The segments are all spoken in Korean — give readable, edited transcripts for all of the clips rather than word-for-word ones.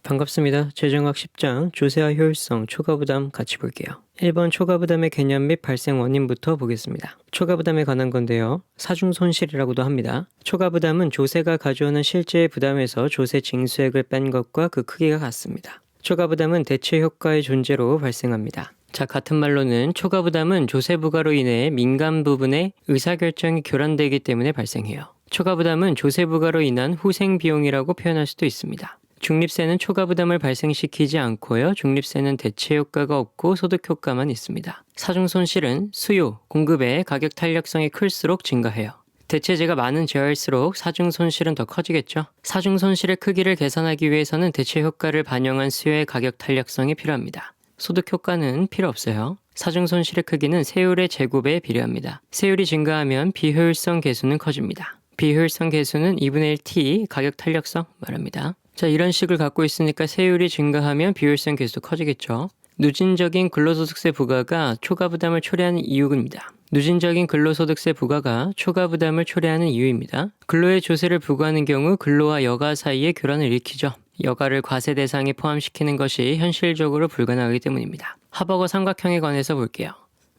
반갑습니다. 재정학 10장 조세와 효율성, 초과부담 같이 볼게요. 1번 초과부담의 개념 및 발생 원인부터 보겠습니다. 초과부담에 관한 건데요. 사중손실이라고도 합니다. 초과부담은 조세가 가져오는 실제의 부담에서 조세 징수액을 뺀 것과 그 크기가 같습니다. 초과부담은 대체 효과의 존재로 발생합니다. 자, 같은 말로는 초과부담은 조세 부과로 인해 민간 부분의 의사결정이 교란되기 때문에 발생해요. 초과부담은 조세 부과로 인한 후생비용이라고 표현할 수도 있습니다. 중립세는 초과부담을 발생시키지 않고요. 중립세는 대체 효과가 없고 소득 효과만 있습니다. 사중손실은 수요, 공급의 가격 탄력성이 클수록 증가해요. 대체재가 많은 제어일수록 사중손실은 더 커지겠죠. 사중손실의 크기를 계산하기 위해서는 대체 효과를 반영한 수요의 가격 탄력성이 필요합니다. 소득 효과는 필요 없어요. 사중손실의 크기는 세율의 제곱에 비례합니다. 세율이 증가하면 비효율성 계수는 커집니다. 비효율성 계수는 2분의 1t 가격 탄력성 말합니다. 자, 이런 식을 갖고 있으니까 세율이 증가하면 비효율성 계수도 커지겠죠. 누진적인 근로소득세 부과가 초과부담을 초래하는 이유입니다. 누진적인 근로소득세 부과가 초과부담을 초래하는 이유입니다. 근로의 조세를 부과하는 경우 근로와 여가 사이의 교란을 일으키죠. 여가를 과세 대상에 포함시키는 것이 현실적으로 불가능하기 때문입니다. 하버거 삼각형에 관해서 볼게요.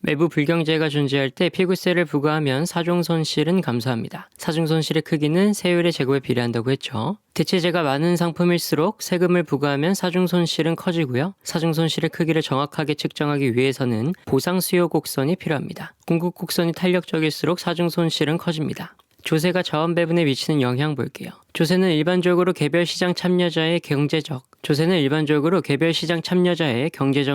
외부 불경제가 존재할 때 피구세를 부과하면 사중손실은 감소합니다. 사중손실의 크기는 세율의 제곱에 비례한다고 했죠. 대체재가 많은 상품일수록 세금을 부과하면 사중손실은 커지고요. 사중손실의 크기를 정확하게 측정하기 위해서는 보상수요 곡선이 필요합니다. 공급 곡선이 탄력적일수록 사중손실은 커집니다. 조세가 자원 배분에 미치는 영향 볼게요. 조세는 일반적으로 개별 시장 참여자의 경제적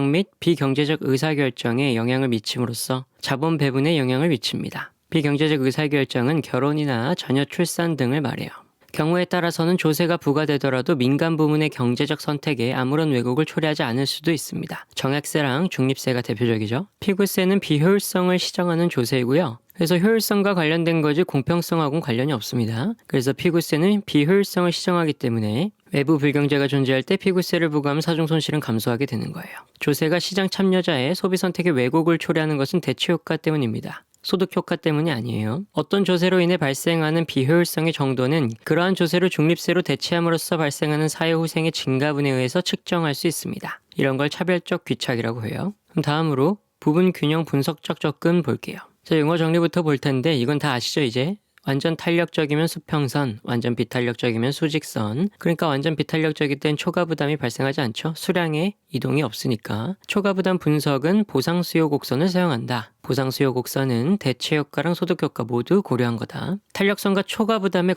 및 비경제적 의사결정에 영향을 미침으로써 자본 배분에 영향을 미칩니다. 비경제적 의사결정은 결혼이나 자녀 출산 등을 말해요. 경우에 따라서는 조세가 부과되더라도 민간 부문의 경제적 선택에 아무런 왜곡을 초래하지 않을 수도 있습니다. 정액세랑 중립세가 대표적이죠. 피구세는 비효율성을 시정하는 조세이고요. 그래서 효율성과 관련된 거지 공평성하고는 관련이 없습니다. 그래서 피구세는 비효율성을 시정하기 때문에 외부 불경제가 존재할 때 피구세를 부과하면 사중손실은 감소하게 되는 거예요. 조세가 시장 참여자의 소비 선택의 왜곡을 초래하는 것은 대체 효과 때문입니다. 소득 효과 때문이 아니에요. 어떤 조세로 인해 발생하는 비효율성의 정도는 그러한 조세를 중립세로 대체함으로써 발생하는 사회후생의 증가분에 의해서 측정할 수 있습니다. 이런 걸 차별적 귀착이라고 해요. 그럼 다음으로 부분 균형 분석적 접근 볼게요. 자, 용어 정리부터 볼 텐데 이건 다 아시죠 이제? 완전 탄력적이면 수평선, 완전 비탄력적이면 수직선. 그러니까 완전 비탄력적일 땐 초과부담이 발생하지 않죠. 수량의 이동이 없으니까. 초과부담 분석은 보상수요 곡선을 사용한다. 보상수요 곡선은 대체 효과랑 소득 효과 모두 고려한 거다. 탄력성과 초과부담의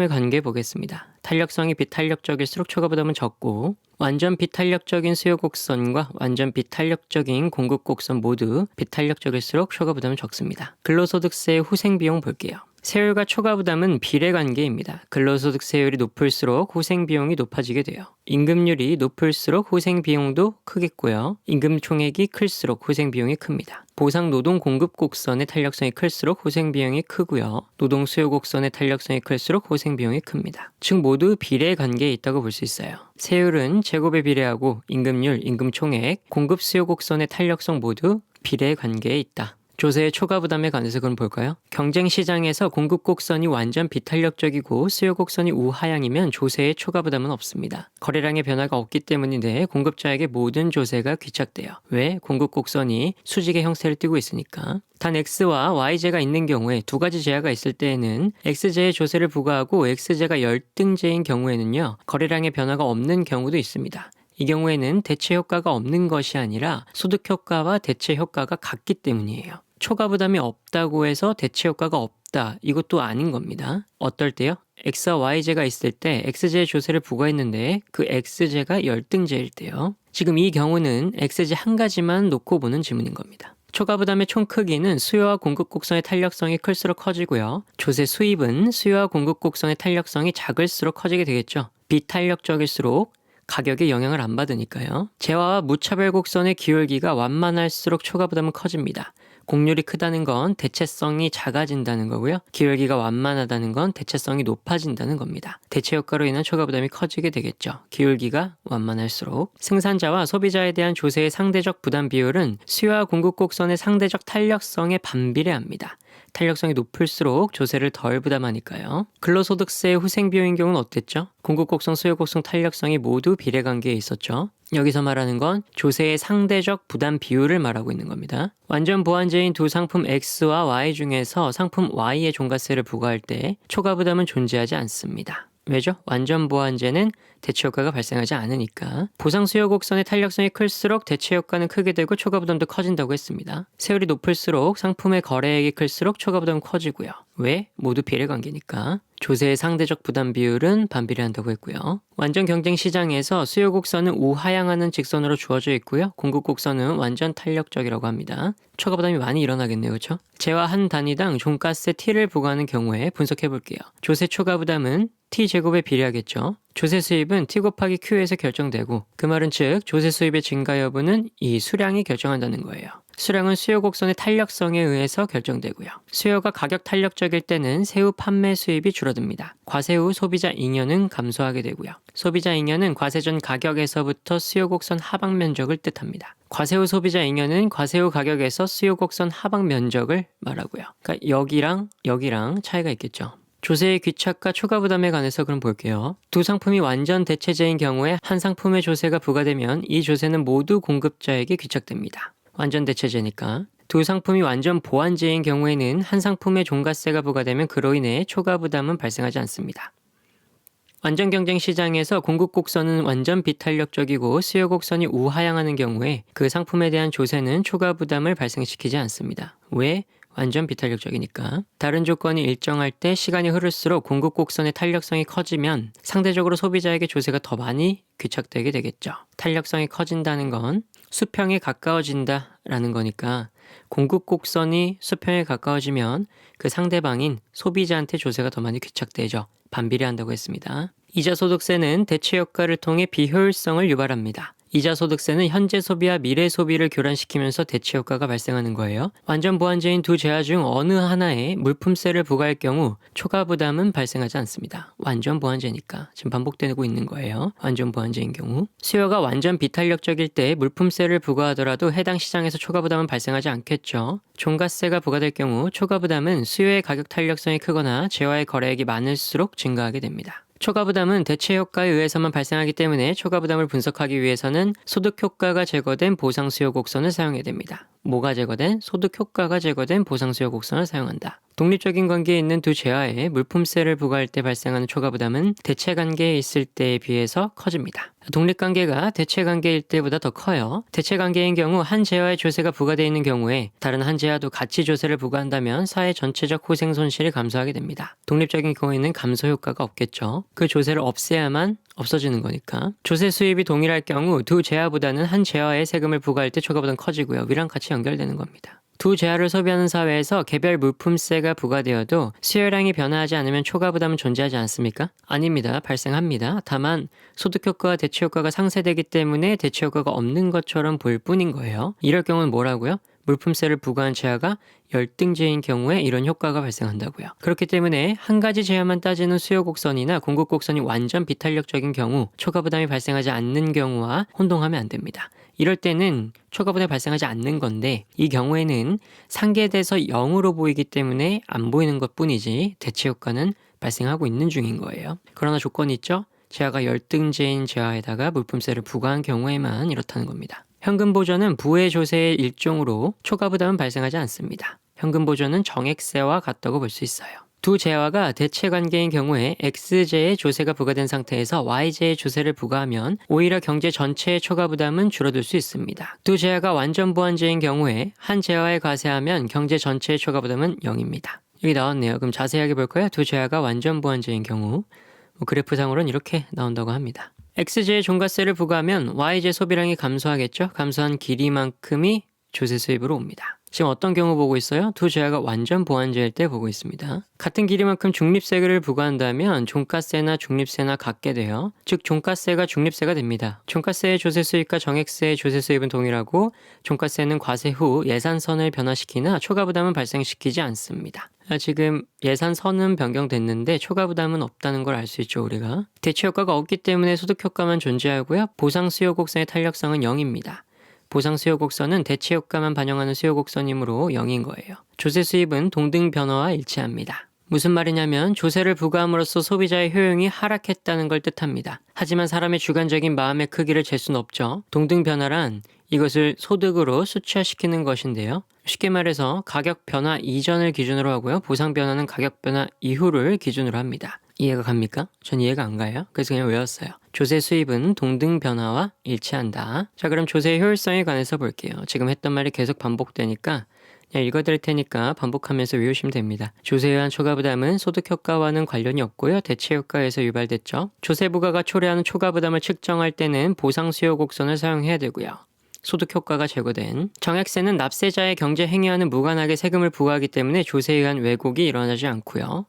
관계 보겠습니다. 탄력성이 비탄력적일수록 초과부담은 적고 완전 비탄력적인 수요 곡선과 완전 비탄력적인 공급 곡선 모두 비탄력적일수록 초과부담은 적습니다. 근로소득세의 후생비용 볼게요. 세율과 초과부담은 비례관계입니다. 근로소득 세율이 높을수록 후생비용이 높아지게 돼요. 임금률이 높을수록 후생비용도 크겠고요. 임금 총액이 클수록 후생비용이 큽니다. 보상 노동 공급 곡선의 탄력성이 클수록 후생비용이 크고요. 노동 수요 곡선의 탄력성이 클수록 후생비용이 큽니다. 즉 모두 비례관계에 있다고 볼 수 있어요. 세율은 제곱에 비례하고 임금률, 임금 총액, 공급 수요 곡선의 탄력성 모두 비례관계에 있다. 조세의 초과부담에 관해서 그럼 볼까요? 경쟁시장에서 공급 곡선이 완전 비탄력적이고 수요 곡선이 우하향이면 조세의 초과부담은 없습니다. 거래량의 변화가 없기 때문인데 공급자에게 모든 조세가 귀착돼요. 왜? 공급 곡선이 수직의 형태를 띠고 있으니까. 단 X와 Y제가 있는 경우에 두 가지 제하가 있을 때에는 X제에 조세를 부과하고 X제가 열등제인 경우에는요. 거래량의 변화가 없는 경우도 있습니다. 이 경우에는 대체 효과가 없는 것이 아니라 소득 효과와 대체 효과가 같기 때문이에요. 초과부담이 없다고 해서 대체 효과가 없다. 이것도 아닌 겁니다. 어떨 때요? X와 Y제가 있을 때 X제의 조세를 부과했는데 그 X제가 열등제일 때요. 지금 이 경우는 X제 한 가지만 놓고 보는 질문인 겁니다. 초과부담의 총 크기는 수요와 공급 곡선의 탄력성이 클수록 커지고요. 조세 수입은 수요와 공급 곡선의 탄력성이 작을수록 커지게 되겠죠. 비탄력적일수록 가격에 영향을 안 받으니까요. 재화와 무차별 곡선의 기울기가 완만할수록 초과부담은 커집니다. 곡률이 크다는 건 대체성이 작아진다는 거고요. 기울기가 완만하다는 건 대체성이 높아진다는 겁니다. 대체 효과로 인한 초과부담이 커지게 되겠죠. 기울기가 완만할수록. 생산자와 소비자에 대한 조세의 상대적 부담 비율은 수요와 공급 곡선의 상대적 탄력성에 반비례합니다. 탄력성이 높을수록 조세를 덜 부담하니까요. 근로소득세의 후생비용인 경우는 어땠죠? 공급곡선, 수요곡선 탄력성이 모두 비례관계에 있었죠. 여기서 말하는 건 조세의 상대적 부담 비율을 말하고 있는 겁니다. 완전 보완제인 두 상품 X와 Y 중에서 상품 Y의 종가세를 부과할 때 초과 부담은 존재하지 않습니다. 왜죠? 완전 보완제는 대체 효과가 발생하지 않으니까. 보상 수요 곡선의 탄력성이 클수록 대체 효과는 크게 되고 초과 부담도 커진다고 했습니다. 세율이 높을수록 상품의 거래액이 클수록 초과 부담은 커지고요. 왜? 모두 비례관계니까. 조세의 상대적 부담 비율은 반비례한다고 했고요. 완전 경쟁 시장에서 수요 곡선은 우하향하는 직선으로 주어져 있고요. 공급 곡선은 완전 탄력적이라고 합니다. 초과 부담이 많이 일어나겠네요. 그렇죠? 재화 한 단위당 종가세 T를 부과하는 경우에 분석해 볼게요. 조세 초과 부담은 T제곱에 비례하겠죠. 조세 수입은 T 곱하기 Q에서 결정되고 그 말은 즉 조세 수입의 증가 여부는 이 수량이 결정한다는 거예요. 수량은 수요 곡선의 탄력성에 의해서 결정되고요. 수요가 가격 탄력적일 때는 세후 판매 수입이 줄어듭니다. 과세 후 소비자 잉여는 감소하게 되고요. 소비자 잉여는 과세 전 가격에서부터 수요 곡선 하방 면적을 뜻합니다. 과세 후 소비자 잉여는 과세 후 가격에서 수요 곡선 하방 면적을 말하고요. 그러니까 여기랑 차이가 있겠죠. 조세의 귀착과 초과 부담에 관해서 그럼 볼게요. 두 상품이 완전 대체제인 경우에 한 상품의 조세가 부과되면 이 조세는 모두 공급자에게 귀착됩니다. 완전 대체제니까. 두 상품이 완전 보완제인 경우에는 한 상품의 종가세가 부과되면 그로 인해 초과 부담은 발생하지 않습니다. 완전 경쟁 시장에서 공급 곡선은 완전 비탄력적이고 수요 곡선이 우하향하는 경우에 그 상품에 대한 조세는 초과 부담을 발생시키지 않습니다. 왜? 완전 비탄력적이니까. 다른 조건이 일정할 때 시간이 흐를수록 공급 곡선의 탄력성이 커지면 상대적으로 소비자에게 조세가 더 많이 귀착되게 되겠죠. 탄력성이 커진다는 건 수평에 가까워진다라는 거니까 공급 곡선이 수평에 가까워지면 그 상대방인 소비자한테 조세가 더 많이 귀착되죠. 반비례한다고 했습니다. 이자소득세는 대체 효과를 통해 비효율성을 유발합니다. 이자소득세는 현재 소비와 미래 소비를 교란시키면서 대체 효과가 발생하는 거예요. 완전 보완제인 두 재화 중 어느 하나에 물품세를 부과할 경우 초과 부담은 발생하지 않습니다. 완전 보완제니까 지금 반복되고 있는 거예요. 완전 보완제인 경우. 수요가 완전 비탄력적일 때 물품세를 부과하더라도 해당 시장에서 초과 부담은 발생하지 않겠죠. 종가세가 부과될 경우 초과 부담은 수요의 가격 탄력성이 크거나 재화의 거래액이 많을수록 증가하게 됩니다. 초과 부담은 대체 효과에 의해서만 발생하기 때문에 초과 부담을 분석하기 위해서는 소득 효과가 제거된 보상 수요 곡선을 사용해야 됩니다. 뭐가 제거된? 소득 효과가 제거된 보상 수요 곡선을 사용한다. 독립적인 관계에 있는 두 재화에 물품세를 부과할 때 발생하는 초과 부담은 대체 관계에 있을 때에 비해서 커집니다. 독립관계가 대체 관계일 때보다 더 커요. 대체 관계인 경우 한 재화의 조세가 부과되어 있는 경우에 다른 한 재화도 같이 조세를 부과한다면 사회 전체적 후생 손실이 감소하게 됩니다. 독립적인 경우에는 감소 효과가 없겠죠. 그 조세를 없애야만 없어지는 거니까. 조세 수입이 동일할 경우 두 재화보다는 한 재화에 세금을 부과할 때 초과 부담 커지고요. 위랑 같이 연결되는 겁니다. 두 재화를 소비하는 사회에서 개별 물품세가 부과되어도 수요량이 변화하지 않으면 초과 부담은 존재하지 않습니까? 아닙니다. 발생합니다. 다만 소득 효과와 대체 효과가 상쇄되기 때문에 대체 효과가 없는 것처럼 보일 뿐인 거예요. 이럴 경우는 뭐라고요? 물품세를 부과한 재화가 열등제인 경우에 이런 효과가 발생한다고요. 그렇기 때문에 한 가지 재화만 따지는 수요 곡선이나 공급 곡선이 완전 비탄력적인 경우 초과 부담이 발생하지 않는 경우와 혼동하면 안 됩니다. 이럴 때는 초과 부담이 발생하지 않는 건데 이 경우에는 상계돼서 0으로 보이기 때문에 안 보이는 것뿐이지 대체 효과는 발생하고 있는 중인 거예요. 그러나 조건이 있죠. 재화가 열등제인 재화에다가 물품세를 부과한 경우에만 이렇다는 겁니다. 현금 보전은 부의 조세의 일종으로 초과 부담은 발생하지 않습니다. 현금 보전은 정액세와 같다고 볼 수 있어요. 두 재화가 대체 관계인 경우에 X재의 조세가 부과된 상태에서 Y재의 조세를 부과하면 오히려 경제 전체의 초과 부담은 줄어들 수 있습니다. 두 재화가 완전 보완제인 경우에 한 재화에 과세하면 경제 전체의 초과 부담은 0입니다. 여기 나왔네요. 그럼 자세하게 볼까요? 두 재화가 완전 보완제인 경우 그래프상으로는 이렇게 나온다고 합니다. X재의 종가세를 부과하면 Y재 소비량이 감소하겠죠? 감소한 길이만큼이 조세 수입으로 옵니다. 지금 어떤 경우 보고 있어요? 두 재화가 완전 보완제일 때 보고 있습니다. 같은 길이만큼 중립세를 부과한다면 종가세나 중립세나 같게 돼요. 즉 종가세가 중립세가 됩니다. 종가세의 조세 수입과 정액세의 조세 수입은 동일하고 종가세는 과세 후 예산선을 변화시키나 초과 부담은 발생시키지 않습니다. 지금 예산선은 변경됐는데 초과 부담은 없다는 걸 알 수 있죠, 우리가. 대체 효과가 없기 때문에 소득 효과만 존재하고요. 보상 수요 곡선의 탄력성은 0입니다. 보상 수요 곡선은 대체 효과만 반영하는 수요 곡선이므로 0인 거예요. 조세 수입은 동등 변화와 일치합니다. 무슨 말이냐면 조세를 부과함으로써 소비자의 효용이 하락했다는 걸 뜻합니다. 하지만 사람의 주관적인 마음의 크기를 잴 수는 없죠. 동등 변화란 이것을 소득으로 수치화시키는 것인데요. 쉽게 말해서 가격 변화 이전을 기준으로 하고요. 보상 변화는 가격 변화 이후를 기준으로 합니다. 이해가 갑니까? 전 이해가 안 가요. 그래서 그냥 외웠어요. 조세 수입은 동등 변화와 일치한다. 자, 그럼 조세의 효율성에 관해서 볼게요. 지금 했던 말이 계속 반복되니까 그냥 읽어드릴 테니까 반복하면서 외우시면 됩니다. 조세에 의한 초과부담은 소득효과와는 관련이 없고요. 대체효과에서 유발됐죠. 조세부과가 초래하는 초과부담을 측정할 때는 보상수요 곡선을 사용해야 되고요. 소득효과가 제거된 정액세는 납세자의 경제행위와는 무관하게 세금을 부과하기 때문에 조세에 의한 왜곡이 일어나지 않고요.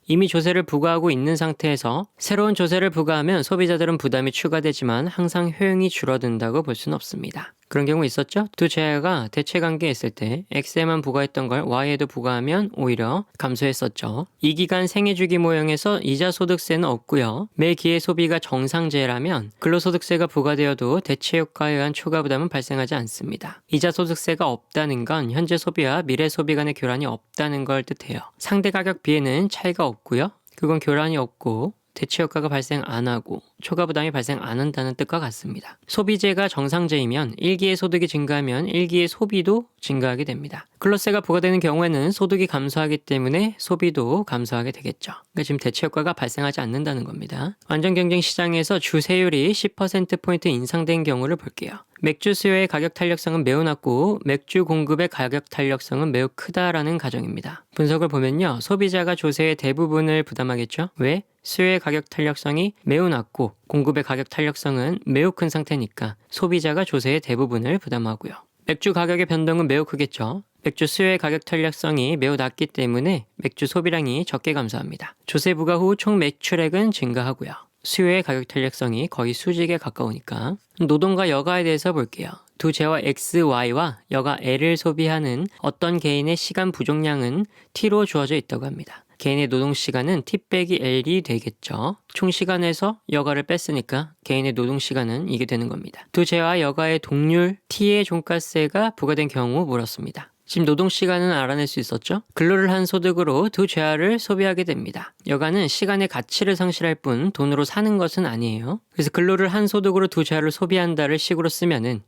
이미 조세를 부과하고 있는 상태에서 새로운 조세를 부과하면 소비자들은 부담이 추가되지만 항상 효용이 줄어든다고 볼 수는 없습니다. 그런 경우 있었죠? 두 제야가 대체관계에 있을 때 X에만 부과했던 걸 Y에도 부과하면 오히려 감소했었죠. 이 기간 생애주기 모형에서 이자소득세는 없고요. 매 기의 소비가 정상제라면 근로소득세가 부과되어도 대체효과에 의한 초과부담은 발생하지 않습니다. 이자소득세가 없다는 건 현재 소비와 미래 소비 간의 교란이 없다는 걸 뜻해요. 상대가격 비에는 차이가 없고요. 그건 교란이 없고 대체효과가 발생 안 하고 초과부담이 발생 안 한다는 뜻과 같습니다. 소비재가 정상재이면 1기의 소득이 증가하면 1기의 소비도 증가하게 됩니다. 근로세가 부과되는 경우에는 소득이 감소하기 때문에 소비도 감소하게 되겠죠. 그러니까 지금 대체효과가 발생하지 않는다는 겁니다. 완전경쟁 시장에서 주세율이 10%포인트 인상된 경우를 볼게요. 맥주 수요의 가격 탄력성은 매우 낮고 맥주 공급의 가격 탄력성은 매우 크다라는 가정입니다. 분석을 보면요. 소비자가 조세의 대부분을 부담하겠죠. 왜? 수요의 가격 탄력성이 매우 낮고 공급의 가격 탄력성은 매우 큰 상태니까 소비자가 조세의 대부분을 부담하고요. 맥주 가격의 변동은 매우 크겠죠. 맥주 수요의 가격 탄력성이 매우 낮기 때문에 맥주 소비량이 적게 감소합니다. 조세 부과 후 총 매출액은 증가하고요. 수요의 가격 탄력성이 거의 수직에 가까우니까. 노동과 여가에 대해서 볼게요. 두 재화 X, Y와 여가 L을 소비하는 어떤 개인의 시간 부족량은 T로 주어져 있다고 합니다. 개인의 노동시간은 T 빼기 L이 되겠죠. 총 시간에서 여가를 뺐으니까 개인의 노동시간은 이게 되는 겁니다. 두 재화 여가의 동률 T의 종가세가 부과된 경우 물었습니다. 지금 노동시간은 알아낼 수 있었죠? 근로를 한 소득으로 두 재화를 소비하게 됩니다. 여가는 시간의 가치를 상실할 뿐 돈으로 사는 것은 아니에요. 그래서 근로를 한 소득으로 두 재화를 소비한다를 식으로 쓰면은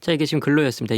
자 이게 지금 근로였습니다.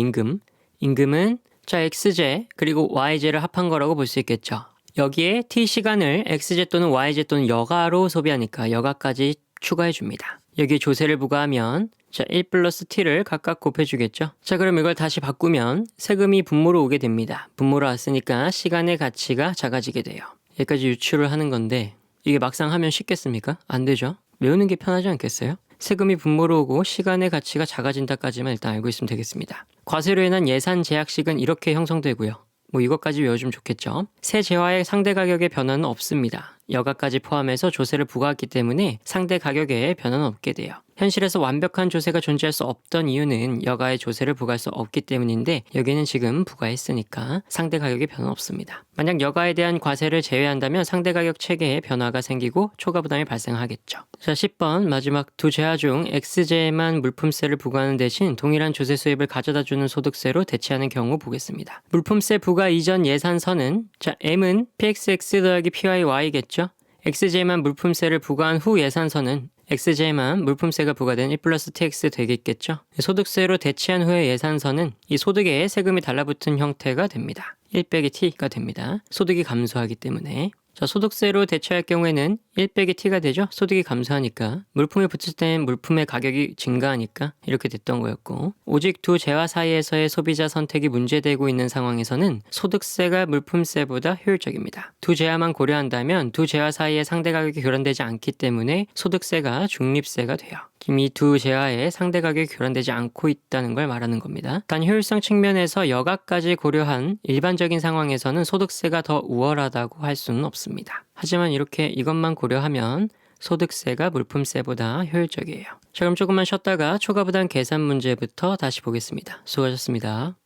임금은 자 X제 그리고 Y제를 합한 거라고 볼 수 있겠죠. 여기에 T시간을 X제 또는 Y제 또는 여가로 소비하니까 여가까지 추가해 줍니다. 여기에 조세를 부과하면 자 1 플러스 T를 각각 곱해주겠죠. 자 그럼 이걸 다시 바꾸면 세금이 분모로 오게 됩니다. 분모로 왔으니까 시간의 가치가 작아지게 돼요. 여기까지 유추를 하는 건데 이게 막상 하면 쉽겠습니까? 안 되죠. 외우는 게 편하지 않겠어요? 세금이 분모로 오고 시간의 가치가 작아진다까지만 일단 알고 있으면 되겠습니다. 과세로 인한 예산 제약식은 이렇게 형성되고요. 이것까지 외워주면 좋겠죠. 세 재화의 상대 가격의 변화는 없습니다. 여가까지 포함해서 조세를 부과했기 때문에 상대 가격에 변화는 없게 돼요. 현실에서 완벽한 조세가 존재할 수 없던 이유는 여가의 조세를 부과할 수 없기 때문인데 여기는 지금 부과했으니까 상대 가격에 변화는 없습니다. 만약 여가에 대한 과세를 제외한다면 상대 가격 체계에 변화가 생기고 초과 부담이 발생하겠죠. 자 10번 마지막 두 재화 중 X제에만 물품세를 부과하는 대신 동일한 조세 수입을 가져다주는 소득세로 대체하는 경우 보겠습니다. 물품세 부과 이전 예산선은 자 M은 PXX 더하기 PYY겠죠. X제에만 물품세를 부과한 후 예산선은 X제에만 물품세가 부과된 1 플러스 TX 되겠겠죠. 소득세로 대체한 후의 예산선은 이 소득에 세금이 달라붙은 형태가 됩니다. 1 빼기 T가 됩니다. 소득이 감소하기 때문에. 자, 소득세로 대체할 경우에는 1 빼기 T가 되죠. 소득이 감소하니까 물품에 붙일 땐 물품의 가격이 증가하니까 이렇게 됐던 거였고 오직 두 재화 사이에서의 소비자 선택이 문제되고 있는 상황에서는 소득세가 물품세보다 효율적입니다. 두 재화만 고려한다면 두 재화 사이의 상대 가격이 교란되지 않기 때문에 소득세가 중립세가 돼요. 지금 이 두 재화의 상대 가격이 교란되지 않고 있다는 걸 말하는 겁니다. 단 효율성 측면에서 여가까지 고려한 일반적인 상황에서는 소득세가 더 우월하다고 할 수는 없습니다. 하지만 이렇게 이것만 고려하면 소득세가 물품세보다 효율적이에요. 자 그럼 조금만 쉬었다가 초과부담 계산 문제부터 다시 보겠습니다. 수고하셨습니다.